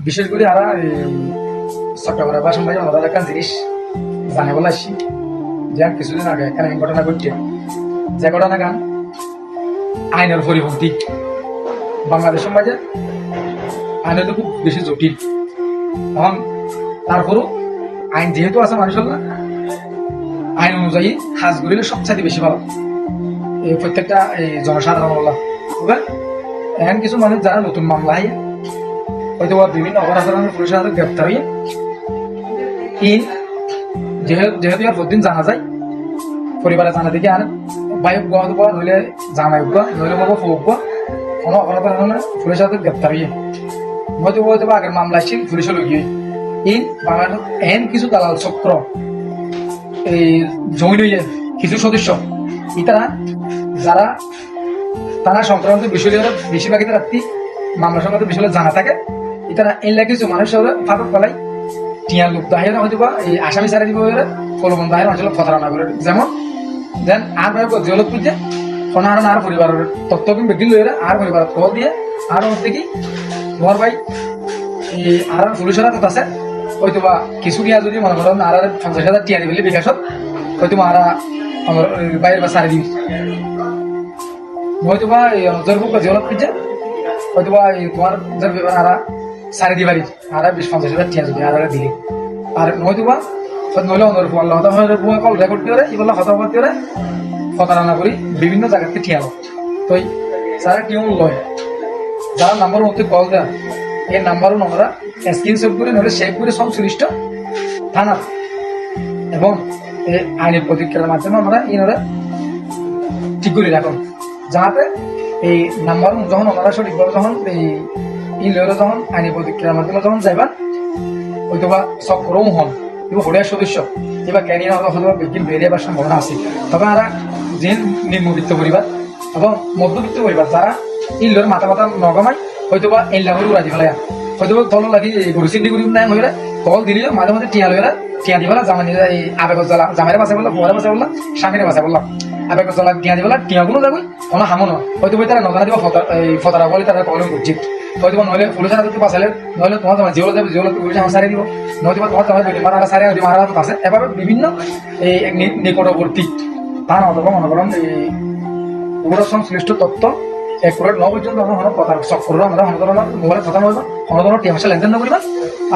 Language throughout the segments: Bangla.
বিশেষ করে আর চট্টগ্রাম বাসন ভাই আমাদের একটা জিনিস জানে বলে আসছি যে কিছুদিন আগে এখানে ঘটনা ঘটছে যে ঘটনা গান আইনের পরিপন্থী বাংলাদেশের মাঝে আইনের তো খুব বেশি জটিল। এখন তারপরও আইন যেহেতু আছে মানুষের না, আইন অনুযায়ী কাজ করিলে সবচাইতে বেশি ভালো এই প্রত্যেকটা এই জনসাধারণ বলা। এখন কিছু মানুষ যারা নতুন মামলা হয়তো বিভিন্ন অপরাধের পুলিশের হাতে গ্রেপ্তার হইয়া যেহেতু আর প্রতিদিন জানা যায় পরিবারে জানা দিকে আর বাইক গোয়া দেবো নইলে জামাই উঠবা নইলে বাবা ফুকবা কোনো অপরাধের কারণে পুলিশের হাতে গ্রেপ্তার হইয়া হয়তো আগের মামলা আসছিল পুলিশে লগিয়ে বাংলাদেশ এন কিছু দালাল চক্র এই জমি লইয়ে কিছু সদস্য ইতারা যারা তারা সংক্রান্ত বিষয় বেশিরভাগই রাত্রি মামলা সংক্রান্ত বিষয় জানা থাকে ইতারা এই লাগে কিছু মানুষ ফাটক পালাই টিয়ার লোক দাহিরা হয়তো বা এই আসামি সারা দিব ফলবন দাহের মানুষ প্রতারণা করে যেমন দেন আর ভাই জলত পুজে কোনো আর পরিবারের তথ্য কিন্তু বেগিল লইরা আর পরিবার কল দিয়ে আর হচ্ছে কি তোমার ভাই এই আর পুলিশের হাত আছে হয়তো বা কিছু গিয়া যদি মনে করেন আর 50,000 টিয়া দিবলে বিকাশত হয়তো আর আমার বাইরের বা সারি দিবি হয়তো বা এই জরবুক জলত পুজে হয়তো বা তোমার আর সারি দিবারি আর 20-50,000 টিয়া যদি আর দিলে আর হয়তো বা নইলে অন্য আল্লাহ কল রেকর্ড করে এগুলো হতা করতে করে প্রতারণা করি বিভিন্ন জায়গাতে ঠিয়ালো তো যারা টিউন লয় যারা নাম্বার মধ্যে কল দেয় এই নাম্বারও আমরা স্ক্রিনশট করে নইলে সেভ করে সংশ্লিষ্ট থানা এবং এই আইনের প্রতিক্রিয়ার মাধ্যমে আমরা ইনারা ঠিক করে রাখুন যাতে এই নাম্বার যখন ওনারা সঠিকভাবে যখন এই ইনলেরা যখন আইনের প্রতিক্রিয়ার মাধ্যমে যখন যাইবা হয়তো বা চক্রও হন এবং হরিয়ার সদস্য এবার ক্যানিয়ার হয়তো বিজ্ঞান বেরিয়ে যাবার সম্ভাবনা আছে তবে এরা যে নিম্নবিত্ত পরিবার এবং মধ্যবিত্ত পরিবার যারা ইনলোর মাথা নগমায় হয়তো বা এই লাভের উড়াই ফেলে হয়তো তল লাগি গরু চিন্তি করি নাই হয়ে কল দিলেও মাঝে মাঝে টিয়া লইরা টিয়া দিবেলা জামা নিয়ে এই আবেগ জ্বালা জামাইরে বাঁচা বললাম বউরে বাঁচা বললাম স্বামীরে বাঁচা বললাম আবেগ জ্বালা টিয়া দিবেলা টিয়াগুলো যাবো কোনো হামনো হয়তো তারা নজনা দিব ফতরা বলে তারা প্রবলেম করছে হয়তো নইলে পুলিশের হাতে বাঁচালে নইলে তোমার তোমার জিওলো যাবে জিওলো পুলিশ আমার সারি দিব নয়তো তোমার তোমার মারা সারি মারা আছে এভাবে বিভিন্ন এই নিকটবর্তী তা না অথবা মনে করেন এই পুরো সংশ্লিষ্ট তথ্য এক করে ন পর্যন্ত আমরা কথা চক্র আমরা হনধরণের মোবাইলের কথা নইবা হনধরণের টিএমএসএ লেনদেন না করিবা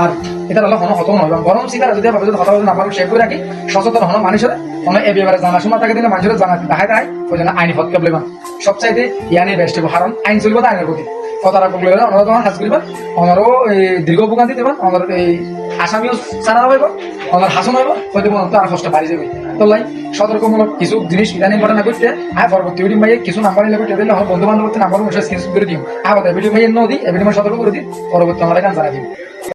আর এটা হলো হন হত নইবা বরং সিগার যদি ভাবে যদি কথা বলে নাম্বার সেভ করে রাখি সচেতন হন মানুষের মানে এই ব্যাপারে জানাশোনা থাকে দিলে মানুষের জানা দেখায় ওই জন্য আইনি পদক্ষেপ লেবা সবচাইতে ইয়ানি বেস্ট কারণ আইন চলবে তো আইনের প্রতি কথাটা করলে ওনারা তোমার হাজ করিবা ওনারও এই দীর্ঘ ভোগান্তি দেবেন ওনার এই আসামিও সারা হইব ওনার হাসন হইব হয়তো আর কষ্ট বাড়ি যাবে তো লাই সতর্কমূলক কিছু জিনিস ইদানিং ঘটনা করতে আর পরবর্তী ভিডিও ভাইয়ে কিছু নাম্বার নিলে করতে দিলে আমার বন্ধু বান্ধব নাম্বার অনুসারে স্ক্রিনশট করে দিও আর ভিডিও ভাইয়ের ন দিই ভিডিও সতর্ক করে দিই পরবর্তী আমরা গান জানা দিই।